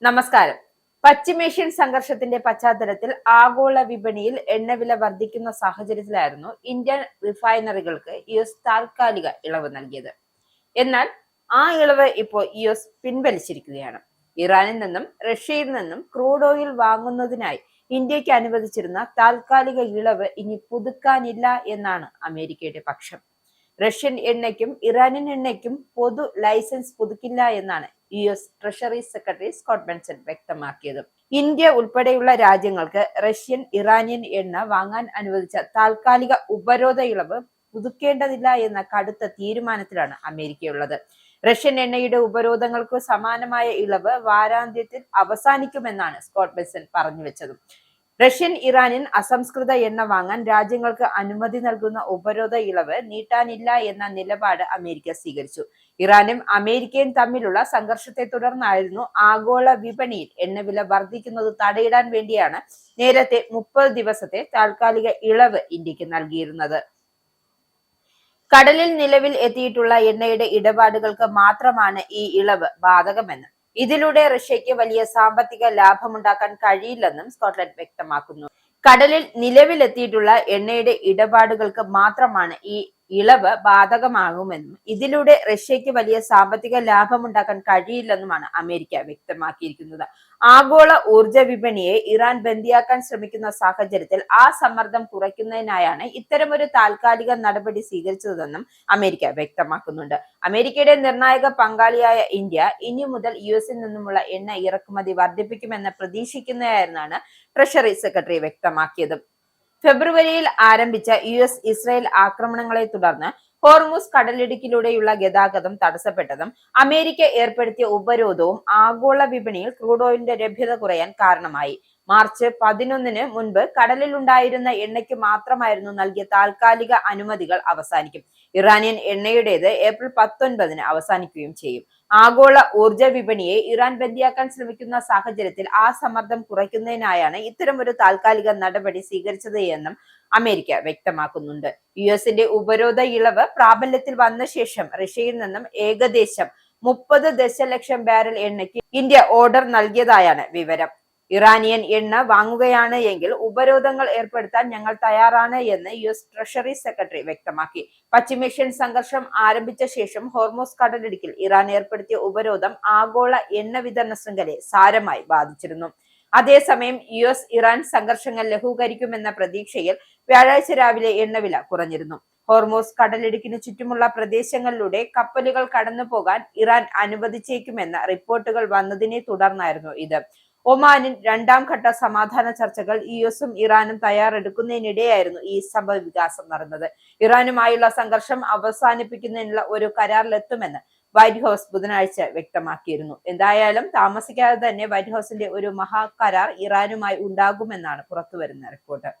നമസ്കാരം. പശ്ചിമേഷ്യൻ സംഘർഷത്തിന്റെ പശ്ചാത്തലത്തിൽ ആഗോള വിപണിയിൽ എണ്ണവില വർദ്ധിക്കുന്ന സാഹചര്യത്തിലായിരുന്നു ഇന്ത്യൻ റിഫൈനറികൾക്ക് യുഎസ് താൽക്കാലിക ഇളവ് നൽകിയത്. എന്നാൽ ആ ഇളവ് ഇപ്പോൾ യുഎസ് പിൻവലിച്ചിരിക്കുകയാണ്. ഇറാനിൽ നിന്നും റഷ്യയിൽ നിന്നും ക്രൂഡ് ഓയിൽ വാങ്ങുന്നതിനായി ഇന്ത്യക്ക് അനുവദിച്ചിരുന്ന താൽക്കാലിക ഇളവ് ഇനി പുതുക്കാനില്ല എന്നാണ് അമേരിക്കയുടെ പക്ഷം. റഷ്യൻ എണ്ണയ്ക്കും ഇറാനിയൻ എണ്ണയ്ക്കും പൊതു ലൈസൻസ് പുതുക്കില്ല എന്നാണ് യുഎസ് ട്രഷറി സെക്രട്ടറി സ്കോട്ട് ബെൻസന്റ് വ്യക്തമാക്കിയത്. ഇന്ത്യ ഉൾപ്പെടെയുള്ള രാജ്യങ്ങൾക്ക് റഷ്യൻ ഇറാനിയൻ എണ്ണ വാങ്ങാൻ അനുവദിച്ച താൽക്കാലിക ഉപരോധ ഇളവ് പുതുക്കേണ്ടതില്ല എന്ന കടുത്ത തീരുമാനത്തിലാണ് അമേരിക്കയുള്ളത്. റഷ്യൻ എണ്ണയുടെ ഉപരോധങ്ങൾക്ക് സമാനമായ ഇളവ് വാരാന്ത്യത്തിൽ അവസാനിക്കുമെന്നാണ് സ്കോട്ട് ബെൻസന്റ് പറഞ്ഞു വെച്ചത്. റഷ്യൻ ഇറാനിയൻ അസംസ്കൃത എണ്ണ വാങ്ങാൻ രാജ്യങ്ങൾക്ക് അനുമതി നൽകുന്ന ഉപരോധ ഇളവ് നീട്ടാനില്ല എന്ന നിലപാട് അമേരിക്ക സ്വീകരിച്ചു. ഇറാനും അമേരിക്കയും തമ്മിലുള്ള സംഘർഷത്തെ തുടർന്നായിരുന്നു ആഗോള വിപണിയിൽ എണ്ണവില വർദ്ധിക്കുന്നത് തടയിടാൻ വേണ്ടിയാണ് നേരത്തെ 30 ദിവസത്തെ താൽക്കാലിക ഇളവ് ഇന്ത്യക്ക് നൽകിയിരുന്നത്. കടലിൽ നിലവിൽ എത്തിയിട്ടുള്ള എണ്ണയുടെ ഇടപാടുകൾക്ക് മാത്രമാണ് ഈ ഇളവ് ബാധകമെന്ന്, ഇതിലൂടെ റഷ്യയ്ക്ക് വലിയ സാമ്പത്തിക ലാഭമുണ്ടാക്കാൻ കഴിയില്ലെന്നും സ്കോട്ട്ലൻഡ് വ്യക്തമാക്കുന്നു. കടലിൽ നിലവിലെത്തിയിട്ടുള്ള എണ്ണയുടെ ഇടപാടുകൾക്ക് മാത്രമാണ് ഈ ഇളവ് ബാധകമാകുമെന്നും ഇതിലൂടെ റഷ്യയ്ക്ക് വലിയ സാമ്പത്തിക ലാഭമുണ്ടാക്കാൻ കഴിയില്ലെന്നുമാണ് അമേരിക്ക വ്യക്തമാക്കിയിരിക്കുന്നത്. ആഗോള ഊർജ വിപണിയെ ഇറാൻ ബന്ദിയാക്കാൻ ശ്രമിക്കുന്ന സാഹചര്യത്തിൽ ആ സമ്മർദ്ദം കുറയ്ക്കുന്നതിനായാണ് ഇത്തരമൊരു താൽക്കാലിക നടപടി സ്വീകരിച്ചതെന്നും അമേരിക്ക വ്യക്തമാക്കുന്നുണ്ട്. അമേരിക്കയുടെ നിർണായക പങ്കാളിയായ ഇന്ത്യ ഇനി മുതൽ യുഎസിൽ നിന്നുമുള്ള എണ്ണ ഇറക്കുമതി വർദ്ധിപ്പിക്കുമെന്ന് പ്രതീക്ഷിക്കുന്നതായിരുന്നാണ് ട്രഷറി സെക്രട്ടറി വ്യക്തമാക്കിയത്. ഫെബ്രുവരിയിൽ ആരംഭിച്ച യുഎസ് ഇസ്രായേൽ ആക്രമണങ്ങളെ തുടർന്ന് ഹോർമുസ് കടലിടുക്കിലൂടെയുള്ള ഗതാഗതം തടസ്സപ്പെട്ടതും അമേരിക്ക ഏർപ്പെടുത്തിയ ഉപരോധവും ആഗോള വിപണിയിൽ ക്രൂഡ് ഓയിലിന്റെ ലഭ്യത കുറയാൻ കാരണമായി. മാർച്ച് 11 മുൻപ് കടലിലുണ്ടായിരുന്ന എണ്ണയ്ക്ക് മാത്രമായിരുന്നു നൽകിയ താൽക്കാലിക അനുമതികൾ അവസാനിക്കും. ഇറാനിയൻ എണ്ണയുടേത് ഏപ്രിൽ 19 അവസാനിക്കുകയും ചെയ്യും. ആഗോള ഊർജ വിപണിയെ ഇറാൻ ബന്ദിയാക്കാൻ ശ്രമിക്കുന്ന സാഹചര്യത്തിൽ ആ സമ്മർദ്ദം കുറയ്ക്കുന്നതിനായാണ് ഇത്തരമൊരു താൽക്കാലിക നടപടി സ്വീകരിച്ചത് എന്നും അമേരിക്ക വ്യക്തമാക്കുന്നുണ്ട്. യുഎസിന്റെ ഉപരോധ ഇളവ് പ്രാബല്യത്തിൽ വന്ന ശേഷം റഷ്യയിൽ നിന്നും ഏകദേശം 30 ദശലക്ഷം ബാരൽ എണ്ണയ്ക്ക് ഇന്ത്യ ഓർഡർ നൽകിയതായാണ് വിവരം. ഇറാനിയൻ എണ്ണ വാങ്ങുകയാണ് എങ്കിൽ ഉപരോധങ്ങൾ ഏർപ്പെടുത്താൻ ഞങ്ങൾ തയ്യാറാണ് എന്ന് യുഎസ് ട്രഷറി സെക്രട്ടറി വ്യക്തമാക്കി. പശ്ചിമേഷ്യൻ സംഘർഷം ആരംഭിച്ച ശേഷം ഹോർമുസ് കടലിടുക്കിൽ ഇറാൻ ഏർപ്പെടുത്തിയ ഉപരോധം ആഗോള എണ്ണ വിതരണ ശൃംഖലയെ സാരമായി ബാധിച്ചിരുന്നു. അതേസമയം യുഎസ് ഇറാൻ സംഘർഷങ്ങൾ ലഘൂകരിക്കുമെന്ന പ്രതീക്ഷയിൽ വ്യാഴാഴ്ച രാവിലെ എണ്ണവില കുറഞ്ഞിരുന്നു. ഹോർമുസ് കടലിടുക്കിന് ചുറ്റുമുള്ള പ്രദേശങ്ങളിലൂടെ കപ്പലുകൾ കടന്നു പോകാൻ ഇറാൻ അനുവദിച്ചേക്കുമെന്ന റിപ്പോർട്ടുകൾ വന്നതിനെ തുടർന്നായിരുന്നു ഇത്. ഒമാനിൽ 2ാം ഘട്ട സമാധാന ചർച്ചകൾ യുഎസും ഇറാനും തയ്യാറെടുക്കുന്നതിനിടെയായിരുന്നു ഈ സംഭവ വികാസം നടന്നത്. ഇറാനുമായുള്ള സംഘർഷം അവസാനിപ്പിക്കുന്നതിനുള്ള ഒരു കരാറിലെത്തുമെന്ന് വൈറ്റ് ഹൗസ് ബുധനാഴ്ച വ്യക്തമാക്കിയിരുന്നു. എന്തായാലും താമസിക്കാതെ തന്നെ വൈറ്റ് ഹൗസിന്റെ ഒരു മഹാകരാർ ഇറാനുമായി ഉണ്ടാകുമെന്നാണ് പുറത്തുവരുന്ന റിപ്പോർട്ട്.